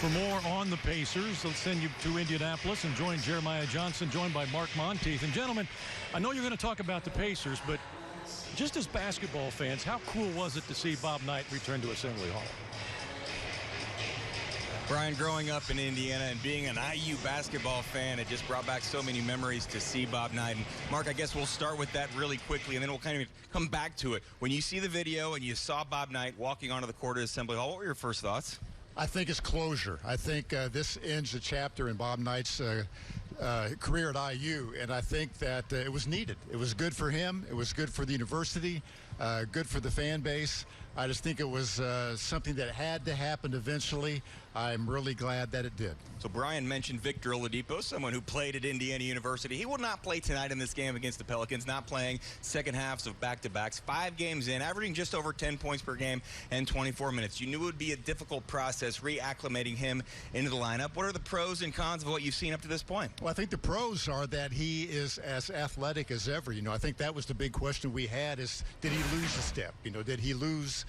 For more on the Pacers, let's send you to Indianapolis and join Jeremiah Johnson, joined by Mark Montieth. And gentlemen, I know you're going to talk about the Pacers, but just as basketball fans, how cool was it to see Bob Knight return to Assembly Hall? Brian, growing up in Indiana and being an IU basketball fan, it just brought back so many memories to see Bob Knight. And Mark, I guess we'll start with that really quickly, and then we'll kind of come back to it. When you see the video and you saw Bob Knight walking onto the court at Assembly Hall, what were your first thoughts? I think it's closure. I think this ends a chapter in Bob Knight's career at IU, and I think that it was needed. It was good for him. It was good for the university, good for the fan base. I just think it was something that had to happen eventually. I'm really glad that it did. So Brian mentioned Victor Oladipo, someone who played at Indiana University. He will not play tonight in this game against the Pelicans, not playing second halves of back-to-backs. 5 games in, averaging just over 10 points per game and 24 minutes. You knew it would be a difficult process reacclimating him into the lineup. What are the pros and cons of what you've seen up to this point? Well, I think the pros are that he is as athletic as ever. I think that was the big question we had is, did he lose a step? Did he lose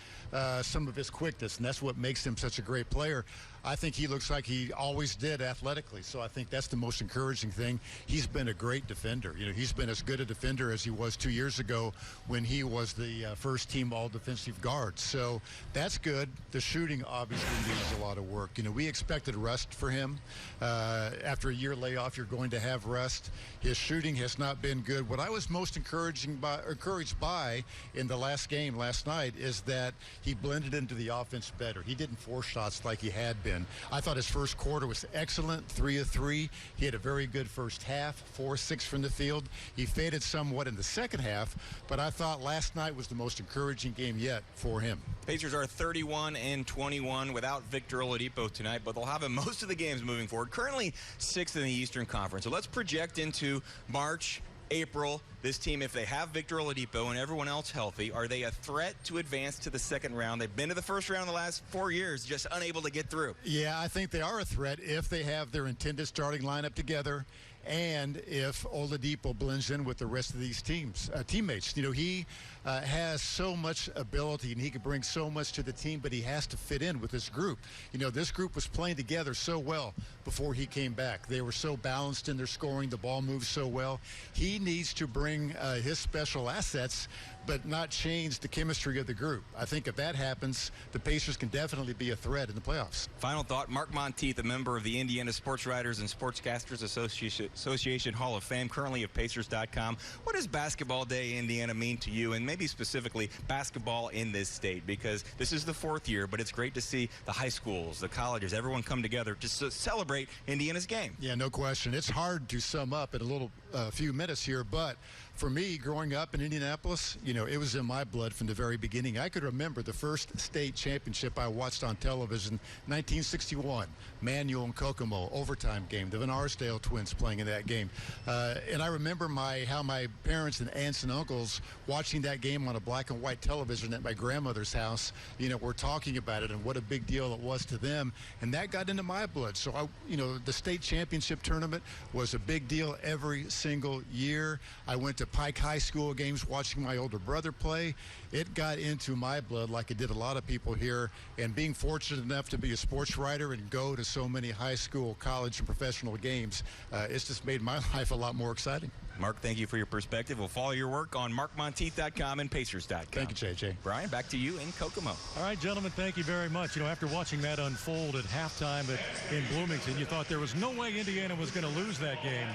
some of his quickness? And that's what makes him such a great player. I think he looks like he always did athletically, so I think that's the most encouraging thing. He's been a great defender. He's been as good a defender as he was 2 years ago when he was the first-team all-defensive guard. So that's good. The shooting obviously needs a lot of work. We expected rest for him. After a year layoff, you're going to have rest. His shooting has not been good. What I was most encouraged by in the last game last night is that he blended into the offense better. He didn't force shots like he had been. I thought his first quarter was excellent, 3 of 3. He had a very good first half, 4-6 from the field. He faded somewhat in the second half, but I thought last night was the most encouraging game yet for him. Pacers are 31-21 without Victor Oladipo tonight, but they'll have him most of the games moving forward. Currently 6th in the Eastern Conference. So let's project into March, April. This team, if they have Victor Oladipo and everyone else healthy, are they a threat to advance to the second round? They've been to the first round the last 4 years, just unable to get through. Yeah, I think they are a threat if they have their intended starting lineup together and if Oladipo blends in with the rest of these teammates. He has so much ability and he can bring so much to the team, but he has to fit in with this group. This group was playing together so well before he came back. They were so balanced in their scoring. The ball moves so well. He needs to bring his special assets, but not change the chemistry of the group. I think if that happens, the Pacers can definitely be a threat in the playoffs. Final thought, Mark Montieth, a member of the Indiana Sports Writers and Sportscasters Association Hall of Fame, currently at Pacers.com. What does Basketball Day Indiana mean to you, and maybe specifically basketball in this state? Because this is the 4th year, but it's great to see the high schools, the colleges, everyone come together to celebrate Indiana's game. Yeah, no question. It's hard to sum up in a few minutes here, but for me, growing up in Indianapolis, it was in my blood from the very beginning. I could remember the first state championship I watched on television, 1961, Manual and Kokomo, overtime game, the Van Arsdale twins playing in that game. And I remember how my parents and aunts and uncles watching that game on a black and white television at my grandmother's house, were talking about it and what a big deal it was to them. And that got into my blood. So, the state championship tournament was a big deal every single year. I went to Pike High School games watching my older brother play. It got into my blood like it did a lot of people here, and being fortunate enough to be a sports writer and go to so many high school, college, and professional games, it's just made my life a lot more exciting. Mark, thank you for your perspective. We'll follow your work on markmontieth.com and Pacers.com. Thank you, JJ. Brian, back to you in Kokomo. All right, gentlemen, thank you very much. After watching that unfold at halftime in Bloomington, you thought there was no way Indiana was going to lose that game.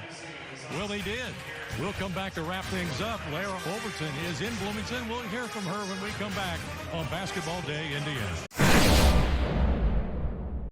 Well, they did. We'll come back to wrap things up. Lara Overton is in Bloomington. We'll hear from her when we come back on Basketball Day Indiana.